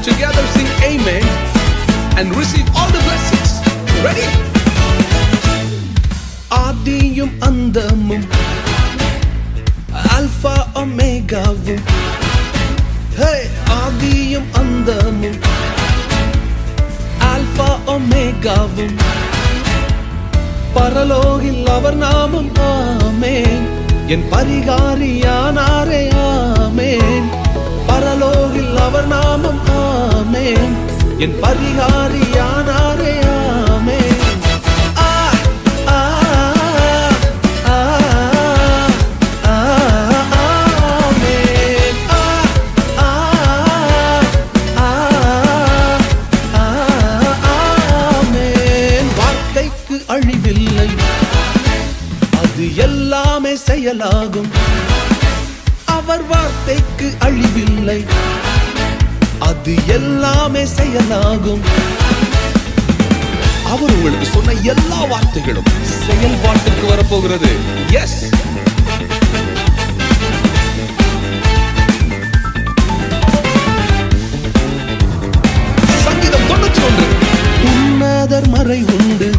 together sing amen and receive all the blessings. Ready? ஆதியும் அந்தமும் alpha ஒமேகாவும், ஆதியும் அந்தமும் அல்பா ஒமேகாவும், பரலோகில் அவர் நாமம் ஆமென். என் பரிகாரியானாரே ஆமென். பரலோகில் அவர் நாமம் ஆமென். என் பரிகாரியானாரே ஆமென். அழிவில்லை, அது எல்லாமே செயலாகும். அவர் வார்த்தைக்கு அழிவில்லை, அது எல்லாமே செயலாகும். அவர் உங்களுக்கு சொன்ன எல்லா வார்த்தைகளும் செயல்பாட்டுக்கு வரப்போகிறது. எஸ், சங்கீதம் 91. உன்னதர் மறை உண்டு,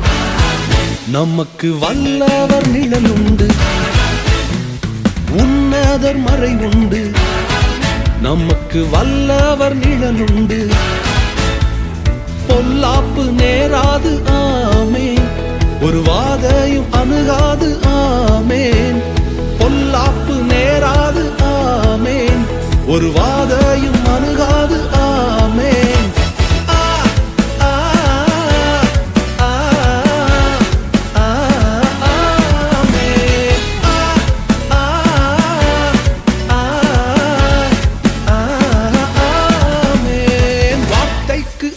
நமக்கு வல்லவர் நிழல் உண்டு. உன்னதர் மறை உண்டு, நமக்கு வல்லவர் நிழல் உண்டு. பொல்லாப்பு நேராது ஆமென், ஒரு வாதையும் அணுகாது ஆமென். பொல்லாப்பு நேராது ஆமென், ஒரு வாதையும் அணுகாது ஆமென்.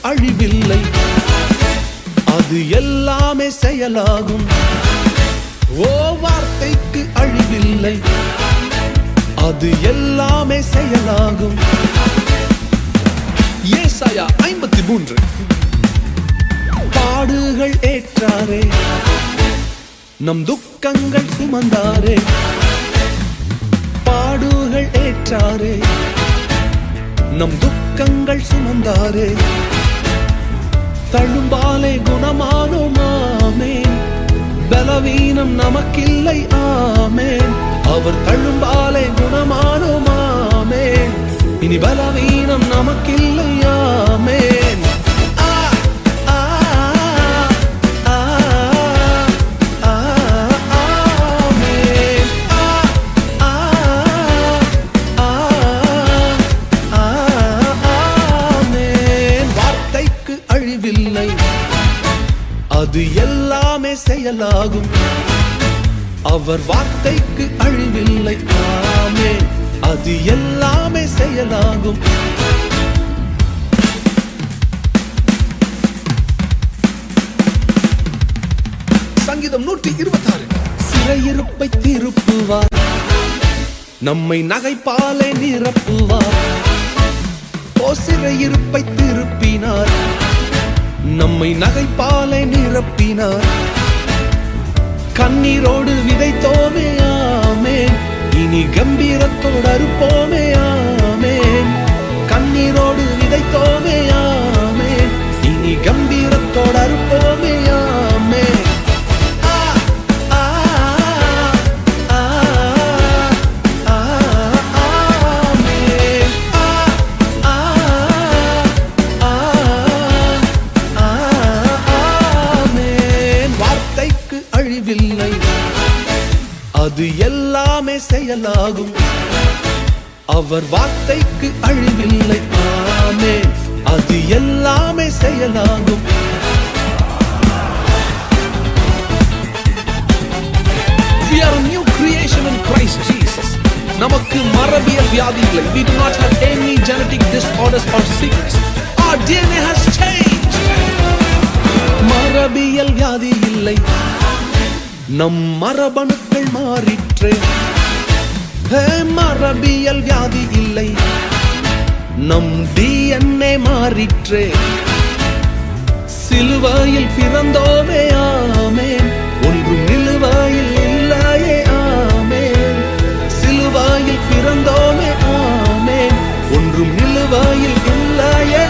அழிவில்லை, அது எல்லாமே செயலாகும். ஓ, வார்த்தைக்கு அழிவில்லை, அது எல்லாமே செயலாகும். ஏசாயா 53. பாடுகள் ஏற்றாரே, நம் துக்கங்கள் சுமந்தாரே. பாடுகள் ஏற்றாரே, நம் துக்கங்கள் சுமந்தாரே. தழும்பாலே குணமானோம் ஆமென், பலவீனம் நமக்கில்லை ஆமென். அவர் தழும்பாலே குணமானோம் ஆமென், இனி பலவீனம் நமக்கில்லை ஆமென். அழிவில்லை, அது எல்லாமே செயலாகும். அவர் வார்த்தைக்கு அழிவில்லை ஆமென், அது எல்லாமே செயலாகும். சங்கீதம் 126. சிறையிருப்பை திருப்புவார், நம்மை நகைப்பாலே நிரப்புவார். ஓ, சிறையிருப்பை திருப்பினார், நம்மை நகைப்பாலே நிரப்பினார். கண்ணீரோடு விதைத்தோமே ஆமென், இனி கம்பீரத்தோடு அறுப்போமே ஆமென். கண்ணீரோடு விதைத்தோமே ஆமென், இனி கம்பீரத்தோடு அறுப்போமே ஆமென். அழிவில்லை, அது எல்லாமே செயலாகும். அவர் வார்த்தைக்கு அழிவில்லை ஆமென், அது எல்லாமே செயலாகும். We are a new creation in Christ Jesus. நமக்கு மரபியல் வியாதி இல்லை. We do not have any genetic disorders or sickness. Our DNA has changed. மரபியல் வியாதி இல்லை, நம் மரபணுக்கள் மாறிற்றே. மரபியல் வியாதி இல்லை, நம் DNA மாறிற்றே. சிலுவையில் பிறந்தோமே ஆமென், ஒன்றும் நிலுவையில் இல்லையே ஆமென். சிலுவையில் பிறந்தோமே ஆமென், ஒன்றும் நிலுவையில் இல்லையே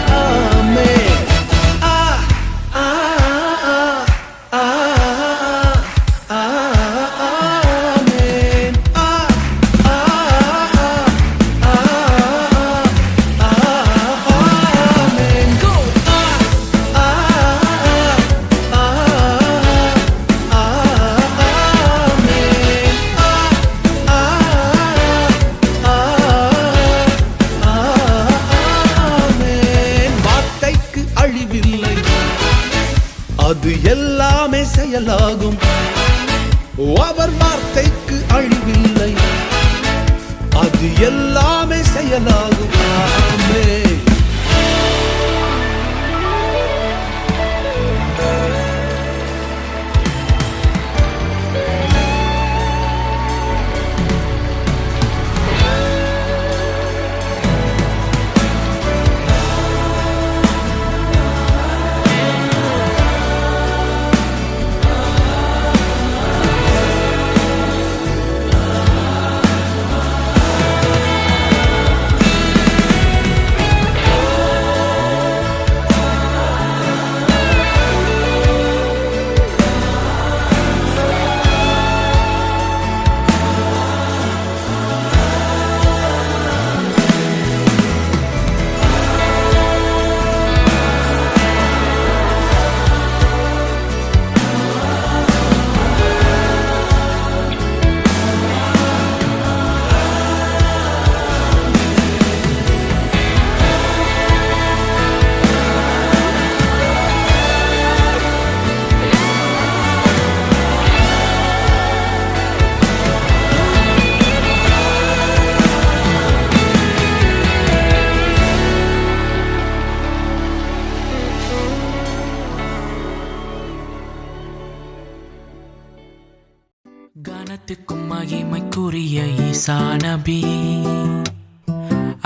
மகனாகும். ஆமென். கனத்துக்கும் மகிமைக்குரிய ஈசா நபி,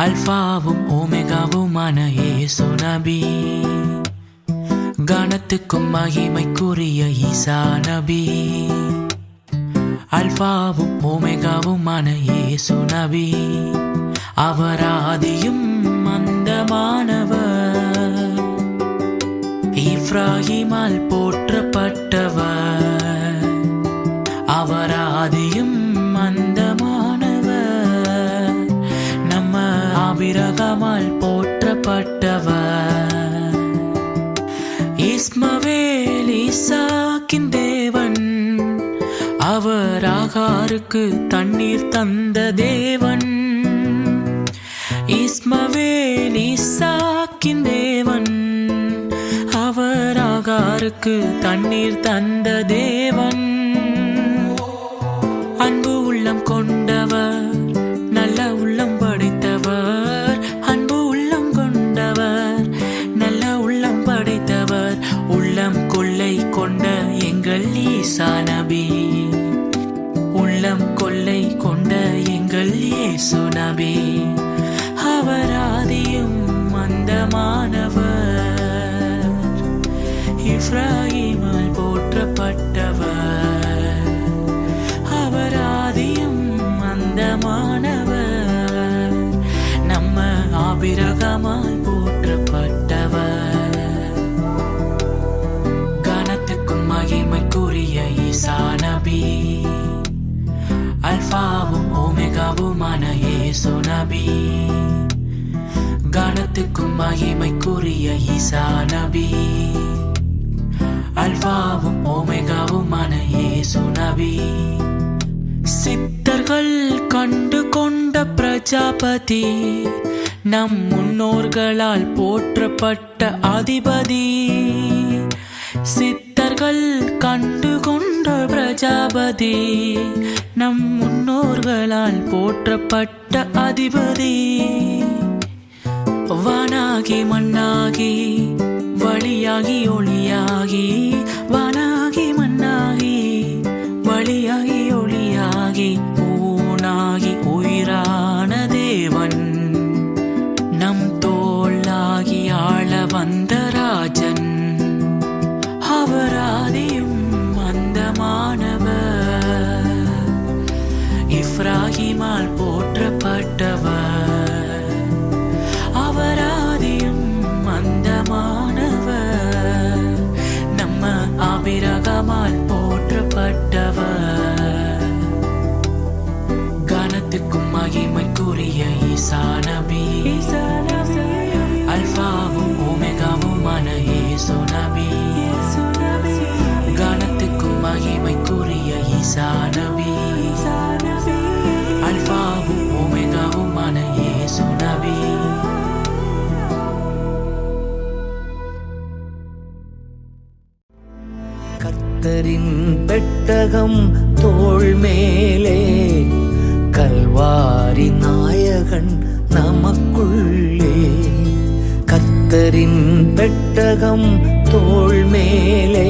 அல்பாவும் ஓமெகாவுமான இயேசு நபி. கனத்துக்கும் மகிமைக்குரிய ஈசா நபி, அல்பாவும் ஓமெகாவுமான இயேசு நபி. அவர் ஆதியும் அந்தமானவர், இப்ராஹிமால் போற்றப்பட்டவர். அவர் ஆதியும் அந்தமானவர், நம்ம ஆபிரகாமால் போற்றப்பட்டவர். இஸ்மவேல் ஈசாக்கின் தேவன், அவர் ஆகாருக்கு தண்ணீர் தந்த தேவன். இஸ்மவேல் ஈசாக்கின் தேவன், அவர் ஆகாருக்கு தண்ணீர் தந்த தேவன். அன்பு உள்ளம் கொண்டவர், நல்ல உள்ளம் படைத்தவர். அன்பு உள்ளம் கொண்டவர், நல்ல உள்ளம் படைத்தவர். உள்ளம் கொள்ளை கொண்ட எங்கள் ஈசா நபி, உள்ளம் கொள்ளை கொண்ட எங்கள் இயேசு நபி. அவர் ஆதியும் அந்தமானவர், இப்ராஹிமால் போற்றப்பட்டவர். அவர் ஆதியும் அந்தமானவர், நம்ம ஆபிரகாமால் போற்றப்பட்டவர். கனத்துக்கும் மகிமைக்குரிய ஈசா நபி, அல்பாவும் ஓமெகாவுமான இயேசு நபி. கனத்துக்கும் மகிமைக்குரிய ஈசா நபி, அல்பாவும் ஓமெகாவுமான இயேசு நபி. சித்தர்கள் கண்டு கொண்ட பிரஜாபதி, நம் முன்னோர்களால் போற்றப்பட்ட அதிபதி. சித்தர்கள் கண்டு கொண்ட பிரஜாபதி, நம் முன்னோர்களால் போற்றப்பட்ட அதிபதி. வானாகி மண்ணாகி வழியாகி ஒளியாகி, வானாகி மண்ணாகி வழியாகி ஒளியாகி, ஊனாகி உயிரான தேவன். நம் தோளாகி ஆள வந்த ராஜன், அவர் ஆதியும் அந்தமானவர், இப்ராஹிமால் போற்றப்பட்டவர். அவர் ஆதியும் அந்தமானவர், நம்ம ஆபிரகாமால் போற்றப்பட்டவர். கனத்துக்கும் மகிமைக்குரிய ஈசா நபி, அல்பாவும் ஓமெகாவுமான இயேசு நபி. கனத்துக்கும் மகிமைக்குரிய ஈசா நபி, அல்பாவும் ஓமெகாவுமான இயேசு நபி. கர்த்தரின் பெட்டகம் தோள் மேலே, கல்வாரி நாயகன் நம கர்த்தரின் பெட்டகம் தோள் மேலே,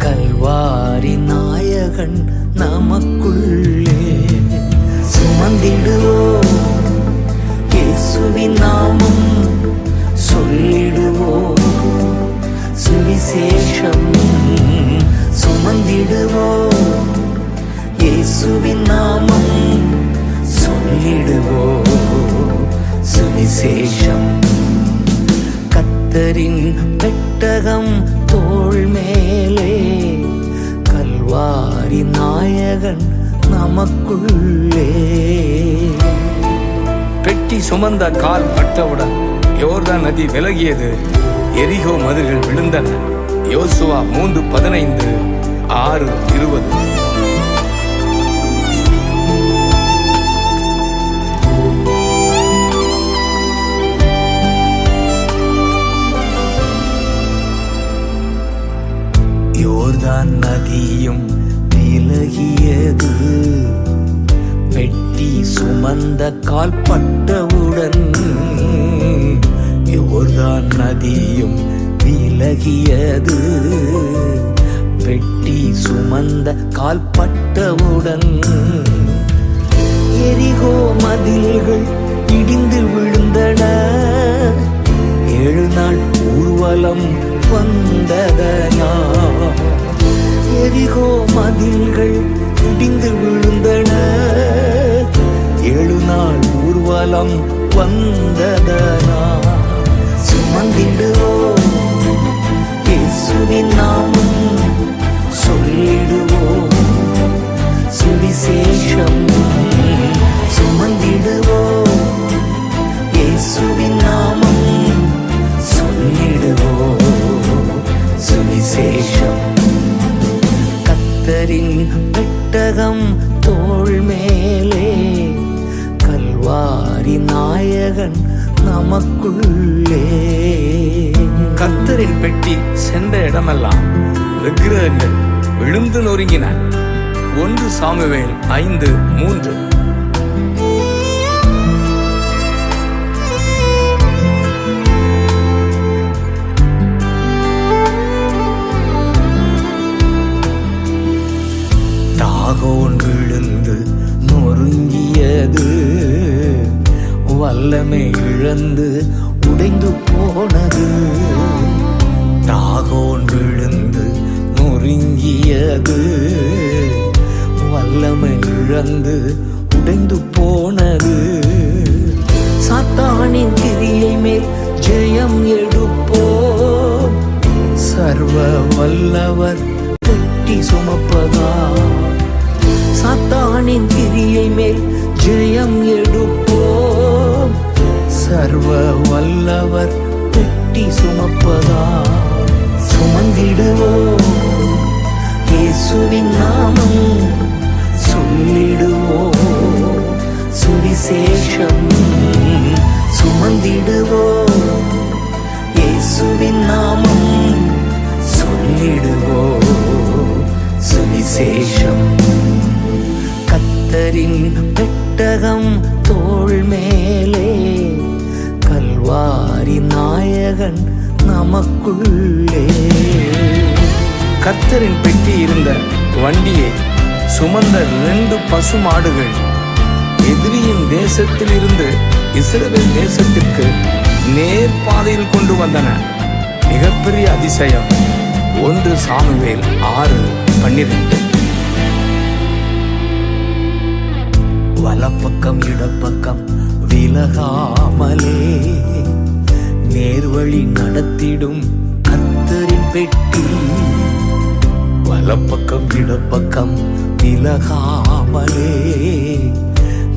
கல்வாரி நாயகன் நமக்குள்ளே. சுமந்திடுவோம் இயேசுவின் நாமம், சொல்லிடுவோம் சுவிசேஷம். சுமந்திடுவோம் இயேசுவின் நாமம், சொல்லிடுவோம் சுவிசேஷம். கர்த்தரின் பெட்டகம் தோள் மேலே, கல்வாரி நாயகன் நமக்குள்ளே. பெட்டி சுமந்த கால் பட்டவுடன் யோர்தான் நதி விலகியது, எரிகோ மதில்கள் விழுந்தன. யோசுவா 3:15, 6:20. யோர்தான் நதியும் விலகியது, பெட்டி சுமந்த கால் பட்டவுடன். யோர்தான் நதியும் விலகியது, பெட்டி சுமந்த கால் பட்டவுடன். எரிகோ மதில்கள் இடிந்து விழுந்தன, 7 நாள் ஊர்வலம் வந்ததனா. எரிகோ மதில்கள் இடிந்து விழுந்தன, 7 நாள் ஊர்வலம் வந்ததனா. சுமந்திடுவோம் இயேசுவின் நாமம், சொல்லிடுவோம் சுவிசேஷம். சுமந்திடுவோம் இயேசுவின் நாமம், சொல்லிடுவோம் சுவிசேஷம். கர்த்தரின் பெட்டகம் தோள் மேலே, கல்வாரி நாயகன் நமக்குள்ளே. கர்த்தரின் பெட்டி சென்ற இடமெல்லாம் விக்கிரகங்கள் விழுந்து நொறுங்கின. 1 சாமுவேல் 5:3. தாகோன் விழுந்து நொறுங்கியது, வல்லமை இழந்து உடைந்து போனது. தாகோன் விழுந்து நொறுங்கியது, வல்லமை இழந்து உடைந்து போனது. சாத்தானின் கிரியை மேல் ஜெயம் எடுப்போம், சர்வ வல்லவர் பெட்டி சுமப்பதா. சாத்தானின் கிரியை மேல் ஜெயம் எடுப்போம், சர்வ வல்லவர் பெட்டி சுமப்பதா. சுமந்திடுவோம் இயேசுவின் நாமம், சொல்லிடுவோம் சுவிசேஷம். சுமந்திடுவோம் இயேசுவின் நாமம், சொல்லிடுவோம் சுவிசேஷம். கர்த்தரின் பெட்டகம் தோள் மேலே, கல்வாரி நாயகன் நமக்குள்ளே. கர்த்தரின் பெட்டி இருந்த வண்டியை சுமந்த 2 பசுமாடுகள் எதிரியின் தேசத்தில் இருந்து இஸ்ரவேல் தேசத்திற்கு நேர் பாதையில் கொண்டு வந்தன. மிகப்பெரிய அதிசயம். 1 சாமுவேல் 6:12. வலப்பக்கம் இடப்பக்கம் விலகாமலே, நேர்வழி நடத்திடும் கர்த்தரின் பெட்டி. வலப்பக்கம் இடப்பக்கம் விலகாமலே,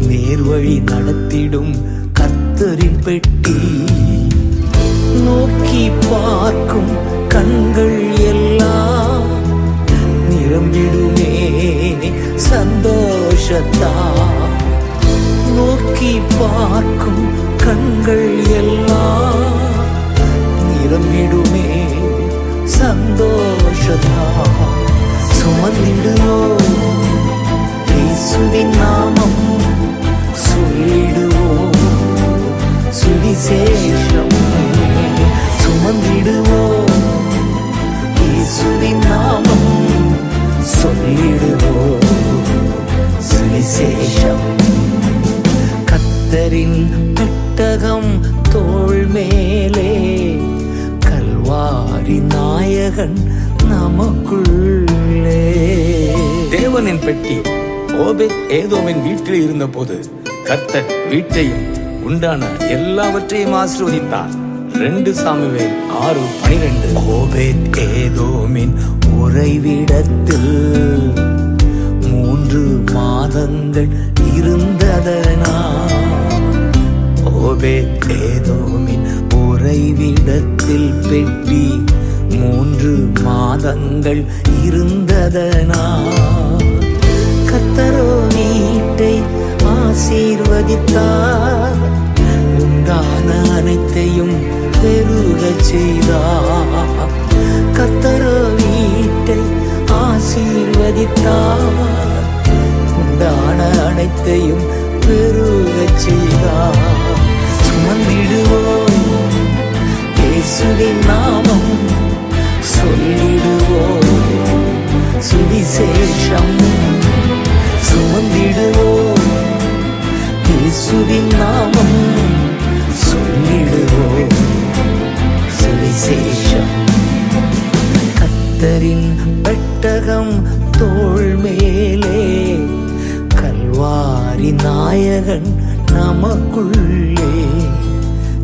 நேர்வழி நடத்திடும் கர்த்தரின் பெட்டி. நோக்கி பார்க்கும் கண்கள் எல்லாம் நிரம்பிடுமே சந்தோஷத்தா. நோக்கி பார்க்கும் கண்கள் எல்லாம் நிரம்பிடுமே சந்தோஷத்தா. சுமந்திடுவோம் இயேசுவின் நாமம், சொல்லிடுவோம் சுவிசேஷம். கர்த்தரின் பெட்டகம் தோள் மேலே, கல்வாரி நாயகன் நமக்குள்ளே. தேவனின் பெட்டி ஓபேத் ஏதோமின் வீட்டில் இருந்தபோது கர்த்தர் வீட்டையும் உண்டான எல்லாவற்றையும் ஆசீர்வதித்தார். 2 சாமுவேல் 6:12. ஓபேத் ஏதோமின் உறைவிடத்தில் 3 மாதங்கள் இருந்ததனால், ஓபேத் ஏதோமின் உறைவிடத்தில் பெட்டி 3 மாதங்கள் இருந்ததனால், கர்த்தரோ வீட்டை ஆசீர்வதித்தார், உண்டான அனைத்தையும் பெருகச் செய்தார். கர்த்தரோ வீட்டை ஆசீர்வதித்தார், உண்டான அனைத்தையும் பெருகச் செய்தார். சுமந்திடுவோம் இயேசுவின் நாமம், சொல்லிடுவோம் சுவிசேஷம். சுமந்திடுவோம் இயேசுவின் நாமம், சொல்லிடுவோம் சுவிசேஷம். கர்த்தரின் பெட்டகம் தோள் மேலே, கல்வாரி நாயகன் நமக்குள்ளே.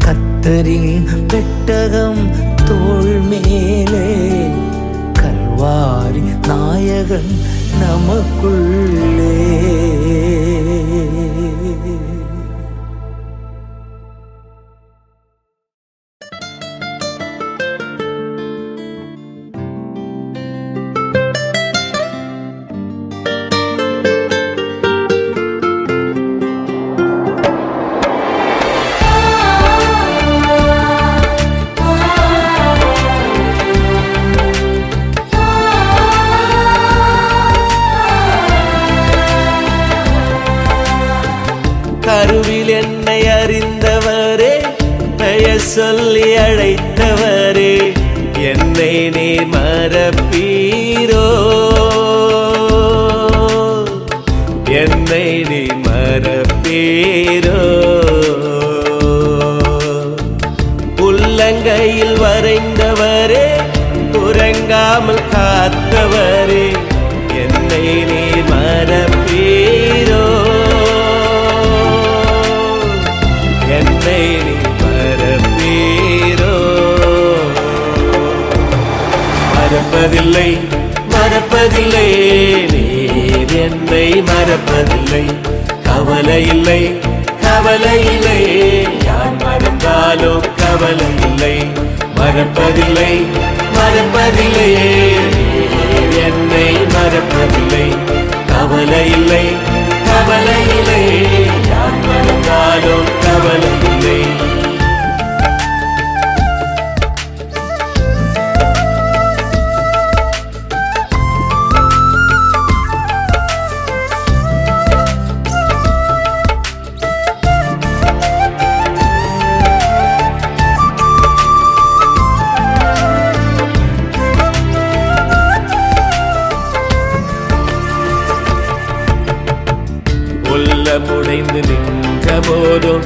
கர்த்தரின் பெட்டகம் தோள் மேலே, கல்வாரி நாயகன் நமக்குள்ளே. கருவில் என்னை அறிந்தவரே, பெயர் சொல்லி அழைத்தவரே, என்னை நீ மறப்பீரோ, என்னை நீ மறப்பீரோ. உள்ளங்கையில் வரைந்தவரே, உறங்காமல் காத்தவரே, என்னை நீ மறப்பீரோ, என்னை நீ மறப்பீரோ. மறப்பதில்லை மறப்பதில்லை, நீர் என்னை மறப்பதில்லை. கவலை இல்லை கவலை இல்லை, யார் மறந்தாலும் கவலை இல்லை. மறப்பதில்லை மறப்பதில்லை, நீர் என்னை மறப்பதில்லை. கவலை இல்லை கவலை இல்லை, யார் மறந்தாலும் கவலை இல்லை. உள்ளமுடைந்து நின்ற போதும்,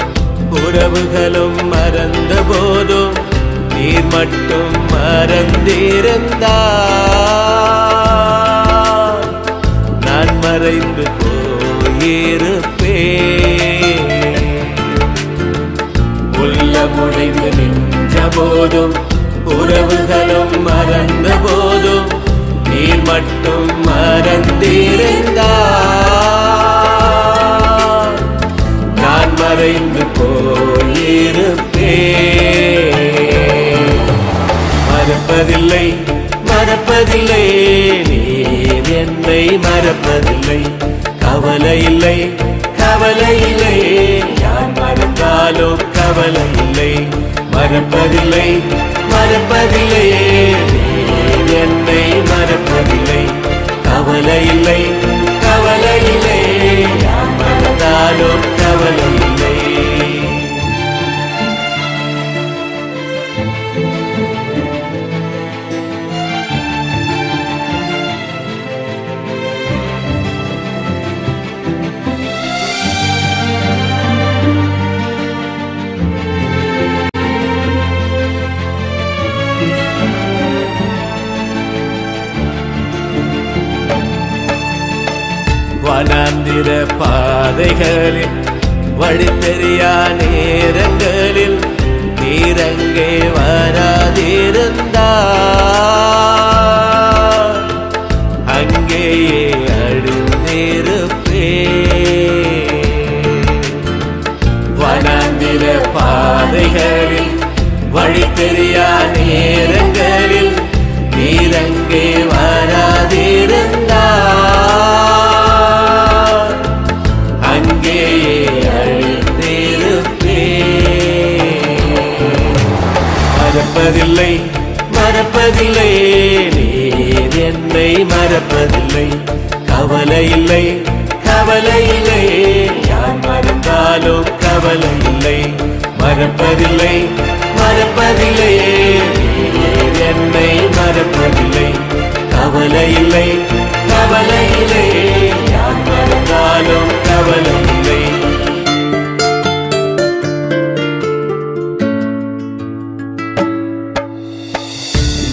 உறவுகளும் மறந்த போதும், நீர் மட்டும் மறந்திருந்தார், நான் மறைந்து போயிருப்பேன். உள்ளமுடைந்து நின்ற போதும், உறவுகளும் மறந்த போதும், நீர் மட்டும் மறந்திருந்தார், நான் மறைந்து போயிருப்பேன். மறப்பதில்லை மறப்பதில்லை, நீர் என்னை மறப்பதில்லை. கவலை இல்லை கவலை இல்லை, யார் மறந்தாலும் கவலை இல்லை. மறப்பதில்லை மறப்பதில்லை, நீர் என்னை மறப்பதில்லை. கவலை இல்லை கவலை இல்லை, யார் மறந்தாலும் கவலை இல்லை. வனாந்திர பாதைகளில் வழி தெரியா நேரங்களில் நீரங்கே வராதிருந்தார் அங்கேயே அழிந்திருப்பே. வனாந்திர பாதைகளில் வழி தெரியா நேரங்களில் நீரங்கே வராதிருந்தார் அங்கேயே அழிந்திருப்பே. மறப்பதில்லை மறப்பதில்லை நீர் என்னை மறப்பதில்லை. கவலை இல்லை கவலை இல்லை யார் மறந்தாலும் கவலை இல்லை. மறப்பதில்லை மறப்பதில்லை நீர் என்னை மறப்பதில்லை. கவலை இல்லை கவலை இல்லை யார் மறந்தாலும் கவலை இல்லை.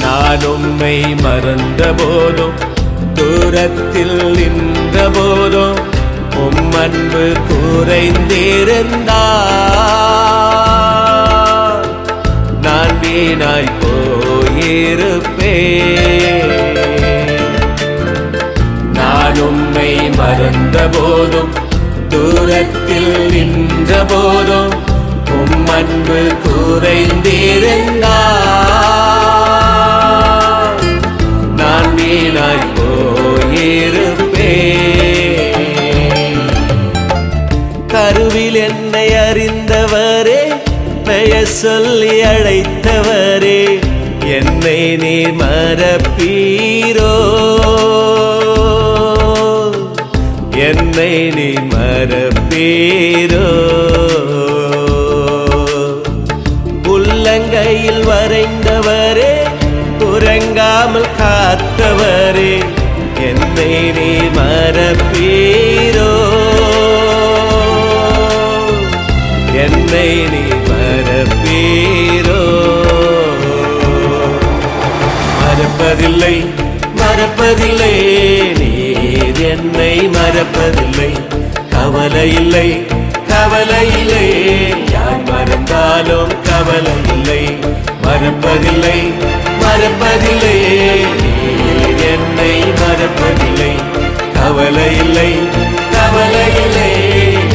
நான் உம்மை மறந்த போதும் தூரத்தில் நின்ற போதும் உம் அன்பு குறைந்திருந்தார் நான் வீணாய் போயிருப்பேன். நான் உம்மை மறந்த போதும் தூரத்தில் நின்ற போதும் உம் அன்பு குறைந்திருந்தார் நான் வீணாய் போயிருப்பேன். கருவில் என்னை அறிந்தவரே பெயர் சொல்லி அழைத்தவரே என்னை நீர் மறப்பீரோ என்னை நீர் மறப்பீரோ. உள்ளங்கையில் வரைந்தவரே உறங்காமல் காத்தவரே என்னை நீர் மறப்பீரோ என்னை நீர் மறப்பீரோ. மறப்பதில்லை மறப்பதில்லை நீர் என்னை மறப்பதில்லை. கவலை இல்லை கவலை இல்லை யார் மறந்தாலும் கவலை இல்லை. மறப்பதில்லை மறப்பதில்லை நீர் என்னை மறப்பதில்லை. கவலை இல்லை கவலை இல்லை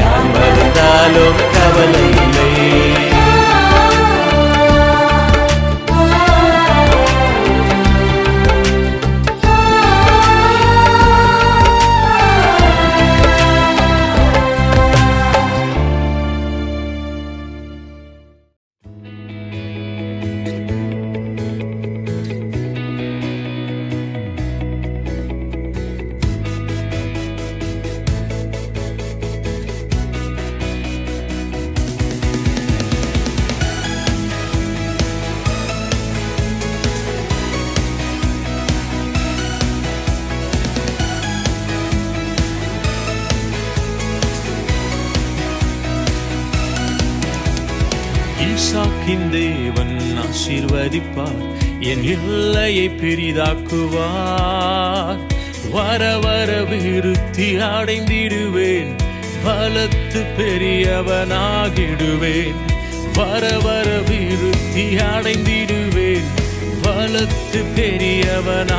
யார் மறந்தாலும் கவலை இல்லை. ஈசாக்கின் தேவன் ஆசீர்வதிப்பார் என் எல்லையை பெரிதாக்குவார். வர வர விருத்தி அடைந்திடுவேன் பலத்து பெரியவனாகிடுவேன். வர வர விருத்தி அடைந்திடுவேன் பலத்து பெரியவனாகிடுவேன்.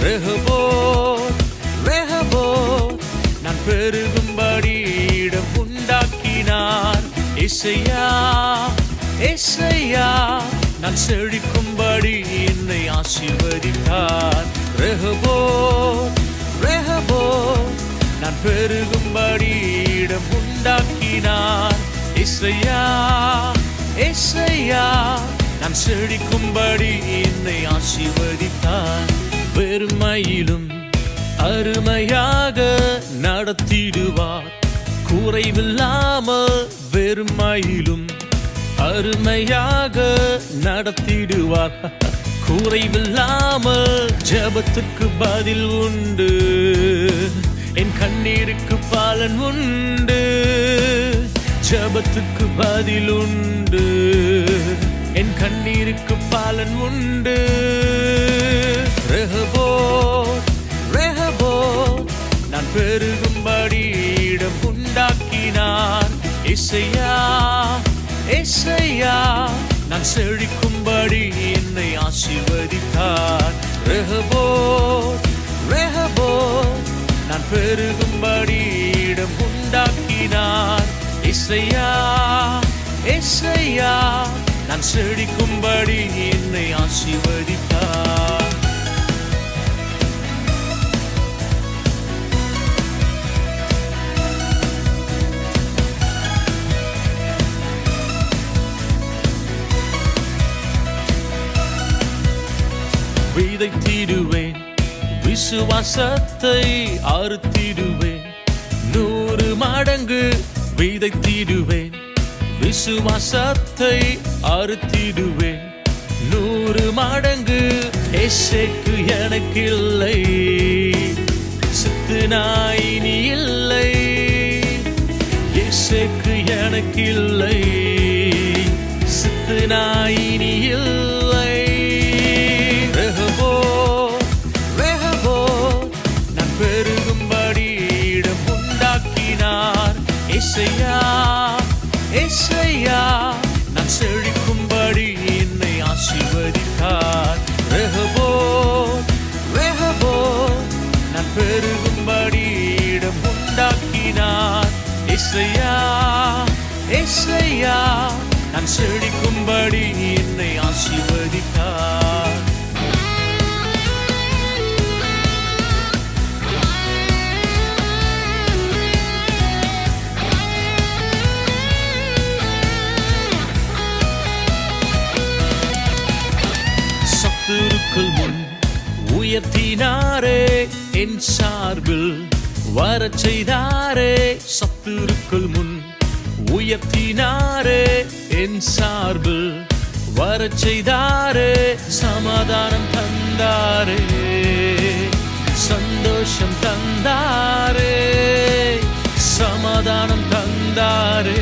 ரெஹபோத் ரெஹபோத் நான் பெருகும்படி இடம் உண்டாக்கினார். இசையா இசையா நான் செழிக்கும்படி என்னை ஆசீர்வதித்தார். ரெஹபோத் ரெஹபோத் நான் பெருகும்படி இடம் உண்டாக்கினார். இசையா இசையா நான் செழிக்கும்படி என்னை ஆசீர்வதித்தார். பெருமையிலும் அருமையாக நடத்திடுவார். குறைவில்லாமல் வெறுமையிலும் அருமையாக நடத்திடுவார். குறைவில்லாமல் ஜெபத்துக்கு பதில் உண்டு. என் கண்ணீருக்கு பலன் உண்டு. ஜெபத்துக்கு பதில் உண்டு. என் கண்ணீருக்கு பலன் உண்டு. ரெஹபோத் ரெஹபோத் நான் பெருகும்படி இடம் உண்டாக்கினார். இசையா இசையா நான் செழிக்கும்படி என்னை ஆசீர்வதித்தார். ரெஹபோத் ரெஹபோத் நான் பெருகும்படி இடம் உண்டாக்கினார். இசையா இசையா நான் செழிக்கும்படி என்னை ஆசீர்வதித்தார். விதைத்திடுவேன் விசுவாசத்தை அறுத்திடுவேன். 100 மடங்கு விதைத்திடுவேன் விசுவாசத்தை அறுத்திடுவேன். 100 மடங்கு எசேக்கு எனக்கில்லை, சித்து நாயினி இல்லை. எசேக்கு எனக்கில்லை, சித்து நாயினி இல்லை. நான் பெருகும்படி இடம் உண்டாக்கினார். இசையா இசையா நான் செழிக்கும்படி என்னை ஆசீர்வதித்தார். ரெஹபோத் ரெஹபோத் நான் பெருகும்படி இடம் உண்டாக்கினார். இசையா இசையா நான் செழிக்கும்படி என்னை ஆசீர்வதித்தார். சத்துருக்கள் முன் உயர்த்தினாரே, என் சார்பில் வரச் செய்தாரே. சத்துருக்கள் முன் உயர்த்தினாரே, என் சார்பில் வரச் செய்தாரே. சமாதானம் தந்தாரே, சந்தோஷம் தந்தாரே. சமாதானம் தந்தாரே,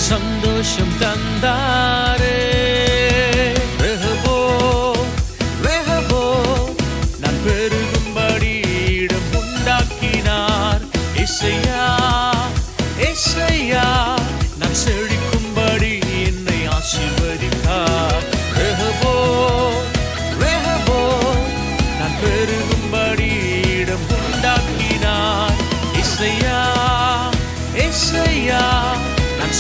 சந்தோஷம் தந்தாரே. நான் பெருகும்படி இடம் உண்டாக்கினார். இசையா இசையா நான் செழிக்கும்படி என்னை ஆசீர்வதித்தார். ரெஹபோத் ரெஹபோத் நான் பெருகும்படி இடம் உண்டாக்கினார். இசையா இசையா நான்